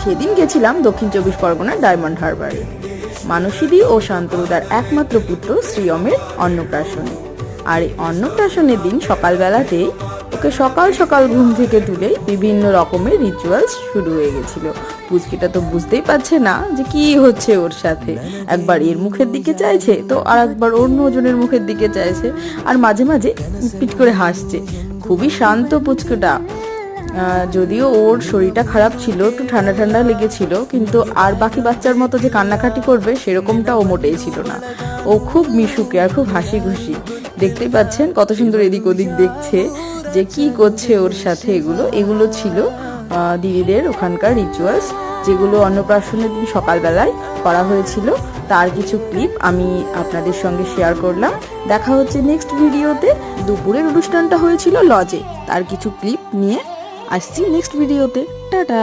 সেদিন গেছিলাম দক্ষিণ চব্বিশ পরগনার ডায়মন্ড হারবারে মানসীদি ও শান্তনুদার একমাত্র পুত্র শ্রীয়মের অন্নপ্রাশনে। আর এই অন্নপ্রাশনের দিন সকালবেলাতেই ওকে সকাল সকাল ঘুম থেকে তুলে বিভিন্ন রকমের রিচুয়ালস শুরু হয়ে গেছিল। পুচকিটা তো বুঝতেই পারছে না যে কি হচ্ছে ওর সাথে, একবার এর মুখের দিকে চাইছে তো আর একবার অন্যজনের মুখের দিকে চাইছে, আর মাঝে মাঝে পিট করে হাসছে। খুবই শান্ত পুচকুটা। যদিও ওর শরীরটা খারাপ ছিল, একটু ঠান্ডা ঠান্ডা লেগেছিল, কিন্তু আর বাকি বাচ্চার মতো যে কান্নাকাটি করবে সেরকমটা ও মোটেই ছিল না। ও খুব মিশুকে আর খুব হাসি খুশি। দেখতেই পাচ্ছেন কত সুন্দর এদিক ওদিক দেখছে যে কি করছে ওর সাথে। এগুলো ছিল দিদিদের ওখানকার রিচুয়ালস, যেগুলো অন্নপ্রাশনের দিন সকালবেলায় করা হয়েছিল। তার কিছু ক্লিপ আমি আপনাদের সঙ্গে শেয়ার করলাম। দেখা হচ্ছে নেক্সট ভিডিওতে। দুপুরের অনুষ্ঠানটা হয়েছিল লজে, তার কিছু ক্লিপ নিয়ে আসছি নেক্সট ভিডিওতে। টাটা।